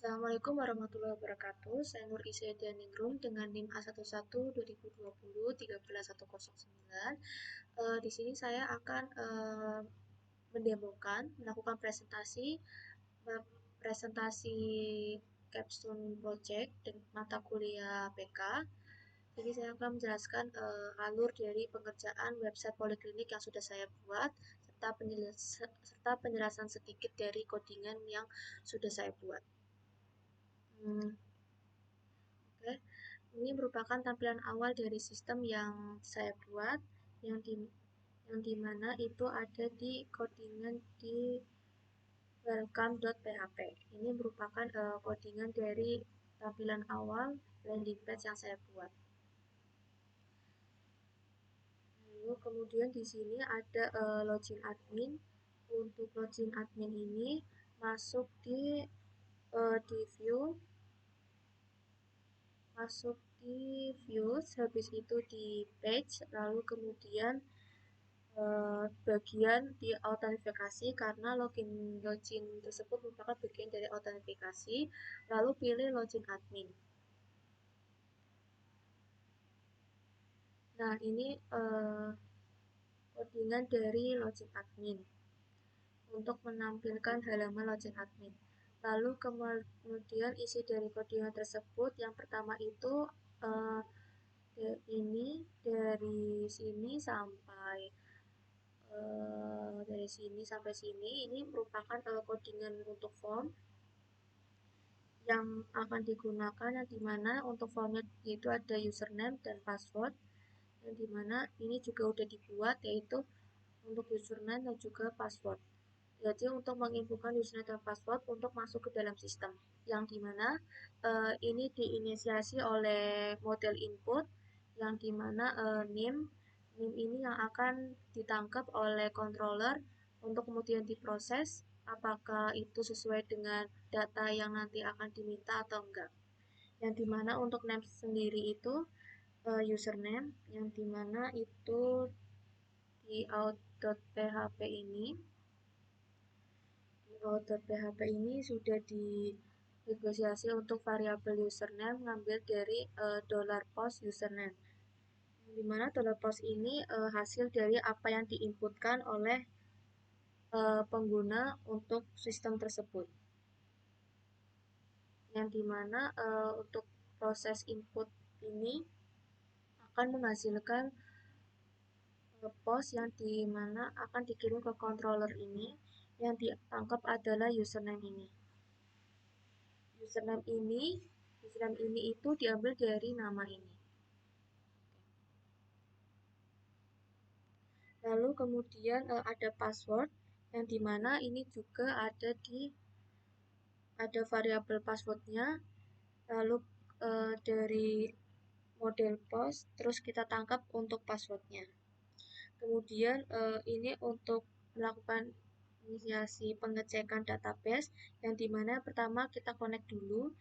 Assalamualaikum warahmatullahi wabarakatuh. Saya Nur Isaiah Ningrum dengan NIM A11 2020 13109. Di sini saya akan melakukan presentasi capstone project dan mata kuliah PK. Jadi saya akan menjelaskan alur dari pengerjaan website poliklinik yang sudah saya buat serta penjelasan sedikit dari codingan yang sudah saya buat. Oke, ini merupakan tampilan awal dari sistem yang saya buat, yang di yang dimana itu ada di codingan di welcome.php. Ini merupakan codingan dari tampilan awal landing page yang saya buat. Lalu kemudian di sini ada login admin. Untuk login admin ini masuk di views, habis itu di page, lalu kemudian bagian di autentifikasi karena login tersebut merupakan bagian dari autentifikasi, lalu pilih login admin. Nah, ini codingan dari login admin untuk menampilkan halaman login admin. Lalu kemudian isi dari codingan tersebut yang pertama itu ini dari sini sampai sini ini merupakan codingan untuk form yang akan digunakan, yang dimana untuk formnya itu ada username dan password, yang dimana ini juga udah dibuat, yaitu untuk username dan juga password. Jadi untuk menginfokan username dan password untuk masuk ke dalam sistem, yang dimana ini diinisiasi oleh model input, yang dimana name ini yang akan ditangkap oleh controller untuk kemudian diproses apakah itu sesuai dengan data yang nanti akan diminta atau enggak. Yang dimana untuk name sendiri itu username, yang dimana itu di out.php ini sudah dinegosiasi untuk variabel username ngambil dari $post username, dimana $post ini hasil dari apa yang diinputkan oleh pengguna untuk sistem tersebut, yang dimana untuk proses input ini akan menghasilkan post yang dimana akan dikirim ke controller ini, yang ditangkap adalah username ini. Username ini itu diambil dari nama ini. Lalu kemudian ada password, yang dimana ini juga ada variabel passwordnya. Lalu dari model post terus kita tangkap untuk passwordnya. Kemudian ini untuk melakukan inisiasi pengecekan database, yang dimana pertama kita connect dulu,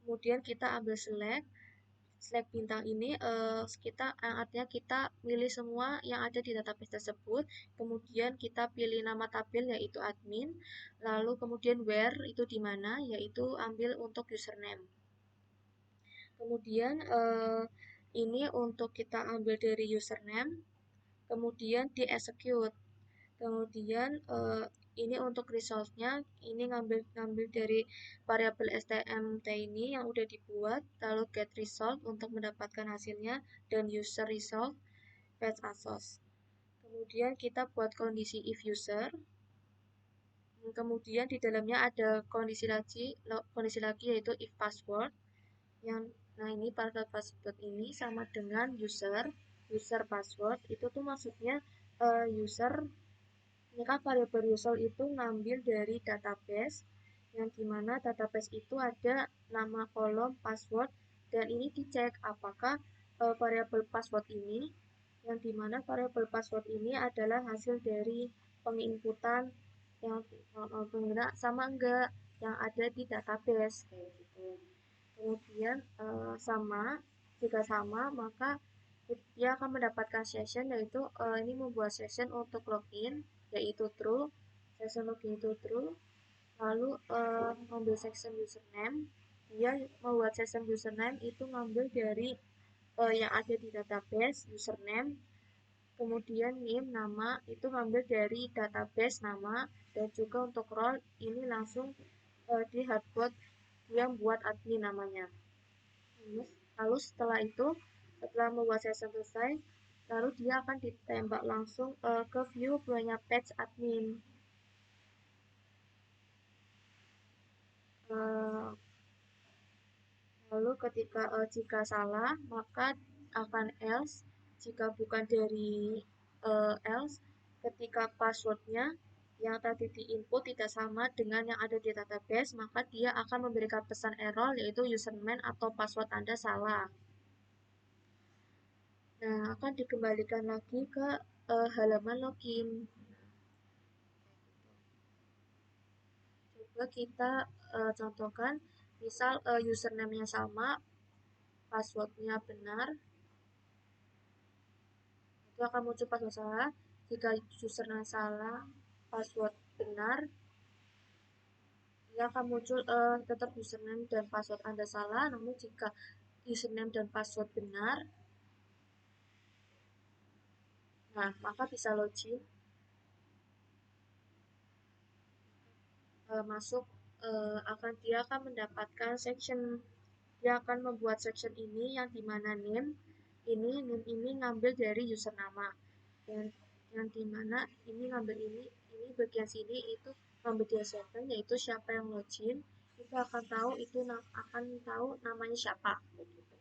kemudian kita ambil select bintang ini artinya kita pilih semua yang ada di database tersebut, kemudian kita pilih nama tabel yaitu admin, lalu kemudian where itu di mana, yaitu ambil untuk username. Kemudian ini untuk kita ambil dari username, kemudian di execute. Kemudian ini untuk result-nya, ini ngambil dari variabel stmt ini yang udah dibuat, lalu get result untuk mendapatkan hasilnya, dan user result fetch asos. Kemudian kita buat kondisi if user, kemudian di dalamnya ada kondisi lagi yaitu if password. Nah ini password ini sama dengan user password, itu tuh maksudnya user ini kan variabel result itu ngambil dari database, yang dimana database itu ada nama kolom password, dan ini dicek apakah variabel password ini, yang dimana variabel password ini adalah hasil dari penginputan yang pengguna sama enggak yang ada di database kayak gitu. Kemudian jika sama maka dia akan mendapatkan session, yaitu ini membuat session untuk login yaitu true, session login itu true, Lalu ngambil section username, dia membuat section username itu ngambil dari yang ada di database username, kemudian name nama itu ngambil dari database nama, dan juga untuk role ini langsung di hardcode yang buat admin namanya. Lalu setelah itu, setelah membuat session selesai, lalu dia akan ditembak langsung ke view punya page admin. Eh, Lalu ketika jika salah, maka akan else. Jika bukan dari else, ketika passwordnya yang tadi diinput tidak sama dengan yang ada di database, maka dia akan memberikan pesan error yaitu username atau password Anda salah. Nah, akan dikembalikan lagi ke halaman login. Coba kita contohkan, misal username-nya sama, passwordnya benar, itu akan muncul password salah. Jika username salah, password benar, dia akan muncul tetap username dan password Anda salah. Namun jika username dan password benar, nah maka bisa login masuk, dia akan mendapatkan section. Dia akan membuat section ini yang dimana name ini ngambil dari user nama, dan yang dimana ini ngambil ini bagian sini itu ngambil dari section, yaitu siapa yang login itu akan tahu akan tahu namanya siapa begitu.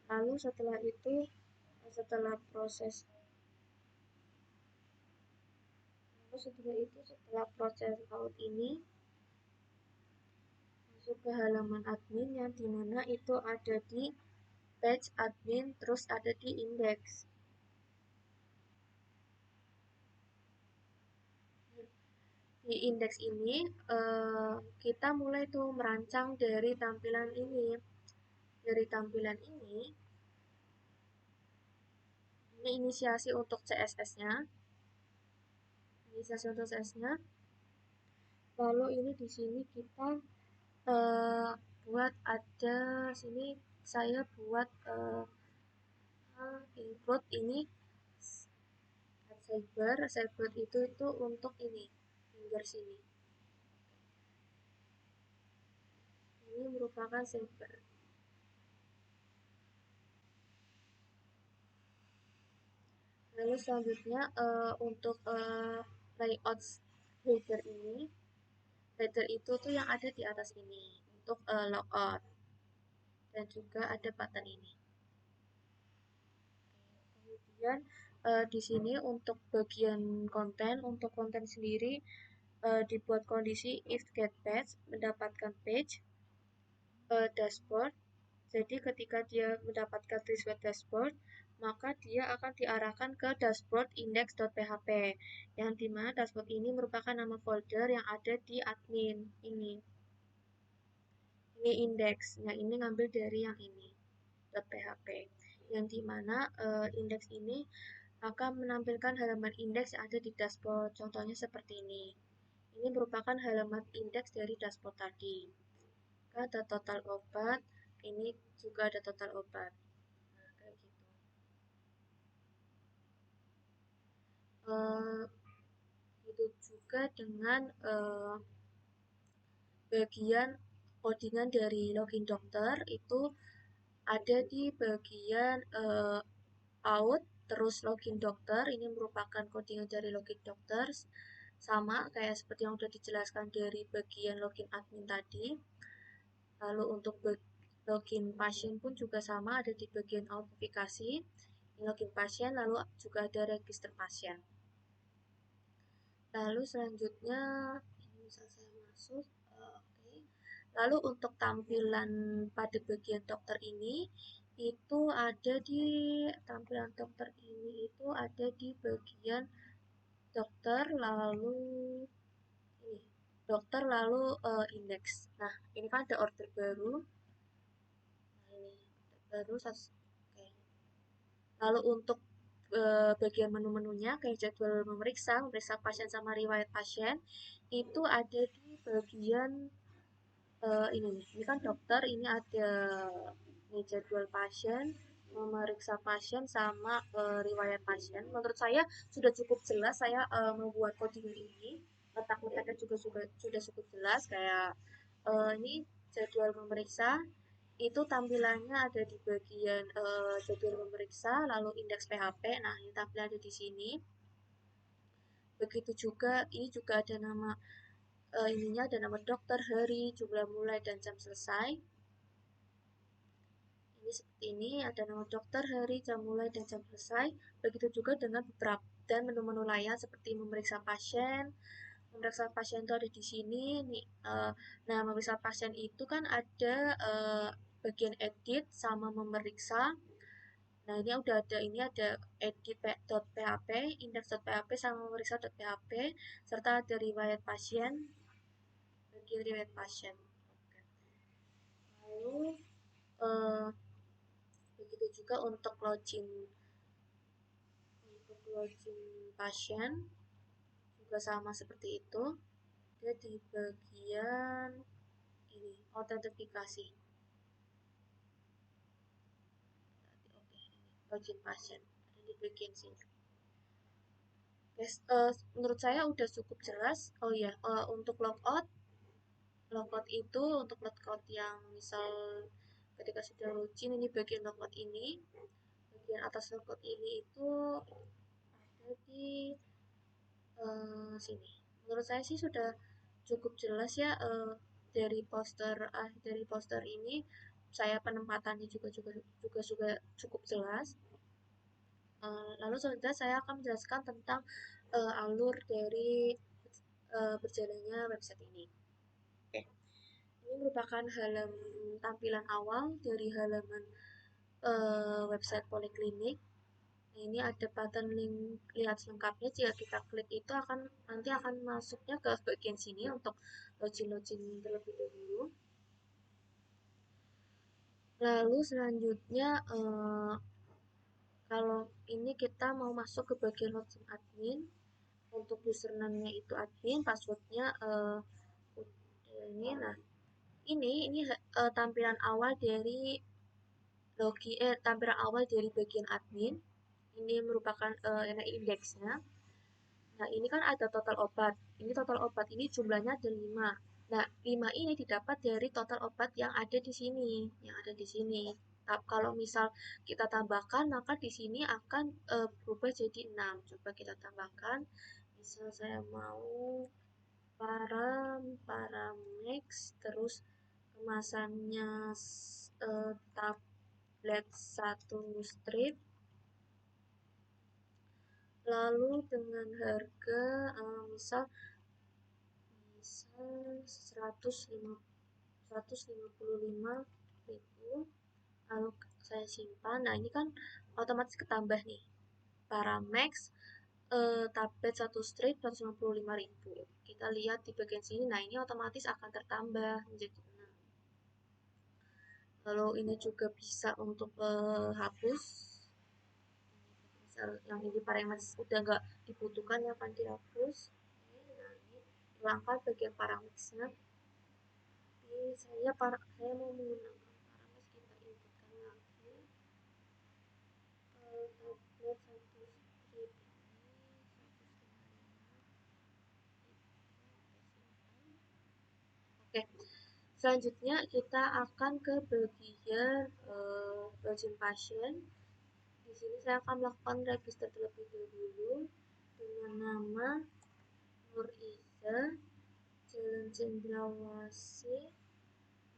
Lalu setelah proses setelah proses out ini masuk ke halaman admin yang dimana itu ada di page admin terus ada di index. Di indeks ini kita mulai tuh merancang dari tampilan ini. Dari tampilan ini inisiasi untuk CSS-nya. Inisiasi untuk CSS-nya. Lalu ini di sini kita buat ada sini saya buat include ini cyber itu untuk ini finger sini. Ini merupakan cyber. Lalu selanjutnya untuk layout header ini, header itu tuh yang ada di atas ini untuk logout, dan juga ada button ini. Kemudian di sini untuk bagian konten, untuk konten sendiri dibuat kondisi if get page, mendapatkan page, dashboard. Jadi ketika dia mendapatkan dashboard dashboard, maka dia akan diarahkan ke dashboard index.php, yang dimana dashboard ini merupakan nama folder yang ada di admin ini. Ini index, nah ini ngambil dari yang ini .php, yang dimana indeks ini akan menampilkan halaman indeks yang ada di dashboard. Contohnya seperti ini. Ini merupakan halaman indeks dari dashboard tadi. Ada total obat, ini juga ada total obat. Nah, kayak gitu. Itu juga dengan bagian codingan dari login dokter itu ada di bagian out terus login dokter. Ini merupakan codingan dari login dokter, sama kayak seperti yang sudah dijelaskan dari bagian login admin tadi. Lalu untuk login pasien pun juga sama, ada di bagian autentifikasi login pasien, lalu juga ada register pasien. Lalu selanjutnya ini bisa saya masuk. Okay. Lalu untuk tampilan pada bagian dokter ini itu ada di tampilan dokter ini itu ada di bagian dokter, lalu ini dokter, lalu indeks. Nah ini kan ada order baru. Nah ini order baru. Okay. Lalu untuk bagian menu-menunya kayak jadwal memeriksa pasien sama riwayat pasien itu ada di bagian ini nih. Ini kan dokter, ini ada nih jadwal pasien, memeriksa pasien sama riwayat pasien. Menurut saya sudah cukup jelas saya membuat coding ini. Letak-letaknya juga sudah cukup jelas kayak ini jadwal memeriksa itu tampilannya ada di bagian jadwal memeriksa, lalu indeks PHP. Nah, ini tampilan ada di sini. Begitu juga, ini juga ada nama ininya ada nama dokter, hari, jumlah mulai dan jam selesai. Ini seperti ini, ada nama dokter, hari, jam mulai dan jam selesai. Begitu juga dengan beberapa dan menu-menu lain seperti memeriksa pasien. Memeriksa pasien itu ada di sini. Nih, nah, memeriksa pasien itu kan ada bagian edit sama memeriksa. Nah, ini udah ada ini ada edit.php, index.php sama memeriksa.php serta ada riwayat pasien, bagian riwayat pasien. Lalu eh, begitu juga untuk login pasien juga sama seperti itu. Dia di bagian ini autentifikasi. Oke, login pasien ada di bagian sini. Yes, menurut saya udah cukup jelas. Oh ya, untuk logout itu untuk logout yang misal ketika sudah login ini bagian logout ini, bagian atas logout ini itu ada di sini. Menurut saya sih sudah cukup jelas ya dari poster ini saya penempatannya juga cukup jelas. Lalu selanjutnya saya akan menjelaskan tentang alur dari berjalannya website ini. Oke. Ini merupakan tampilan awal dari halaman website Poliklinik. Nah, ini ada button link lihat selengkapnya. Jika kita klik itu nanti akan masuknya ke bagian sini untuk login terlebih dahulu. Lalu selanjutnya kalau ini kita mau masuk ke bagian login admin. Untuk username-nya itu admin, passwordnya ini. Nah, ini tampilan awal dari tampilan awal dari bagian admin. Ini merupakan indeksnya. Nah, ini kan ada total obat. Ini total obat ini jumlahnya ada 5. Nah, 5 ini didapat dari total obat yang ada di sini, Kalau misal kita tambahkan, maka di sini akan berubah jadi 6. Coba kita tambahkan. Misal saya mau Paramex, terus kemasannya tablet 1 strip, lalu dengan harga misal 155.000, lalu saya simpan. Nah, ini kan otomatis ketambah nih. Paramex tablet 1 strip 155.000. Kita lihat di bagian sini. Nah, ini otomatis akan tertambah menjadi 6. Lalu ini juga bisa untuk hapus. Misal yang ini parameter udah nggak dibutuhkan yang akan dihapus. Nah, ini hilangkan bagian parameternya. Saya mau menggunakan parameter, kita inputkan lagi tablet 1 strip ini 155. Oke, selanjutnya kita akan ke bagian login pasien. Di sini saya akan melakukan register terlebih dahulu dengan nama Nur Iza, Jalan Cendrawasih,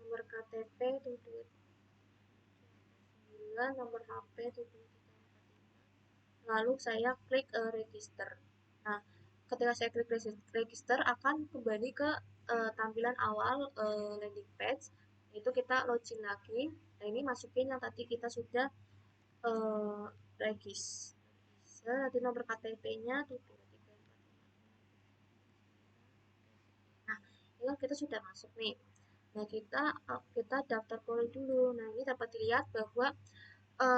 nomor KTP 729, nomor HP 7345. Lalu saya klik register. Nah, ketika saya klik register akan kembali ke tampilan awal landing page. Itu kita login lagi. Nah, ini masukin yang tadi kita sudah regis. Nanti nomor KTP-nya 7345. Nah, ini kan kita sudah masuk nih. Nah, kita daftar poli dulu. Nah, ini dapat dilihat bahwa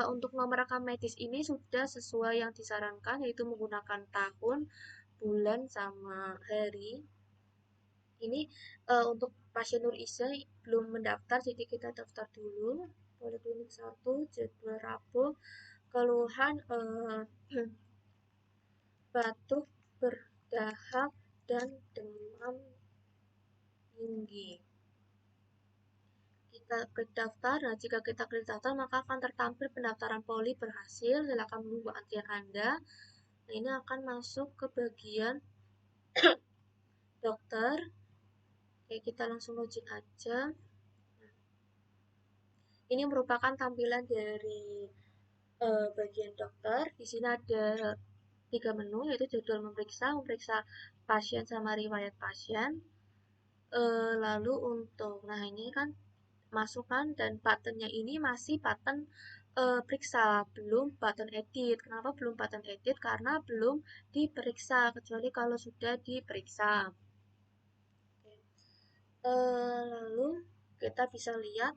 Untuk nomor rekam medis ini sudah sesuai yang disarankan, yaitu menggunakan tahun, bulan, sama hari. Ini untuk pasien Nur Isa belum mendaftar, jadi kita daftar dulu. Poliklinik 1, jadwal rapuh, keluhan batuk, berdahak, dan demam tinggi. Kita klik daftar. Nah, jika kita klik daftar, maka akan tertampil pendaftaran poli berhasil. Silakan menunggu antrian Anda. Nah, ini akan masuk ke bagian dokter. Oke, kita langsung login aja. Ini merupakan tampilan dari bagian dokter. Di sini ada 3 menu, yaitu jadwal memeriksa, memeriksa pasien sama riwayat pasien. Lalu untuk, nah ini kan masukkan dan buttonnya ini masih button periksa, belum button edit. Kenapa belum button edit? Karena belum diperiksa, kecuali kalau sudah diperiksa. Lalu kita bisa lihat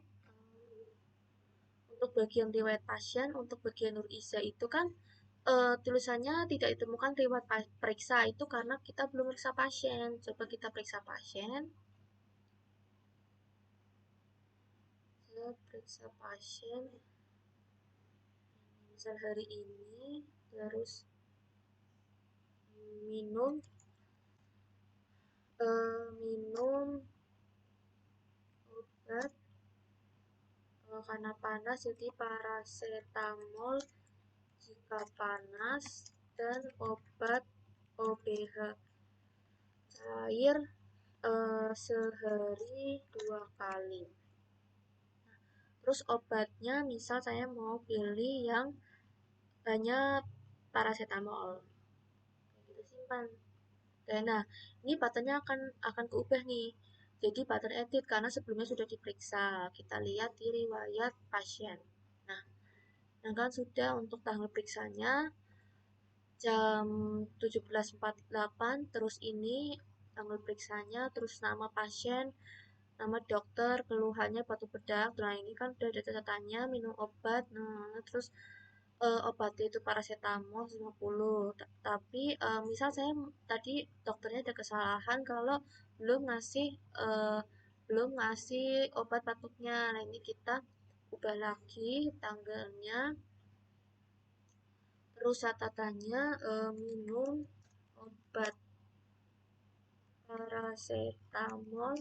untuk bagian riwayat pasien, untuk bagian Nur Iza itu kan tulisannya tidak ditemukan riwayat periksa, itu karena kita belum periksa pasien. Coba kita periksa pasien. Saya periksa pasien misal hari ini, terus minum minum obat karena panas, jadi paracetamol jika panas, dan obat OBH cair sehari 2 kali. Terus obatnya misal saya mau pilih yang hanya paracetamol, kita simpan. Oke, nah ini buttonnya akan keubah nih. Jadi button edit karena sebelumnya sudah diperiksa. Kita lihat di riwayat pasien. Nah, kan sudah untuk tanggal periksanya jam 17.48, terus ini tanggal periksanya, terus nama pasien, nama dokter, keluhannya batuk bedak. Nah, ini kan udah ada catatannya, minum obat. Nah, terus obatnya itu paracetamol 50. Tapi misal saya tadi dokternya ada kesalahan kalau belum ngasih eh, belum ngasih obat batuknya. Nah, ini kita ubah lagi tanggalnya. Terus catatannya minum obat paracetamol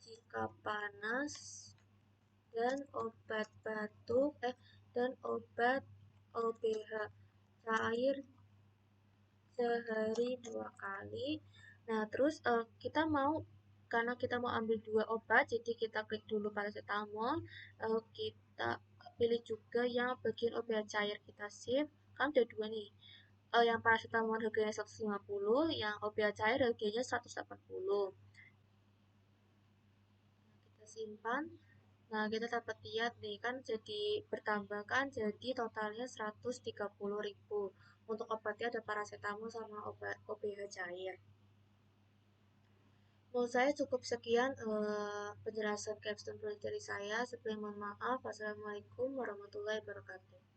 jika panas, dan obat batuk dan obat OBH cair sehari 2 kali. Nah, terus kita mau, karena kita mau ambil 2 obat, jadi kita klik dulu paracetamol, lalu kita pilih juga yang bagian obat cair, kita save. Kan ada 2 nih. Yang paracetamol harganya 150, yang obat cair harganya 180. Kita simpan. Nah, kita dapat lihat nih kan jadi bertambah kan, jadi totalnya 130.000. Untuk obatnya ada paracetamol sama obat OBH cair. Menurut saya cukup sekian penjelasan capstone project dari saya. Sebelumnya mohon maaf. Wassalamualaikum warahmatullahi wabarakatuh.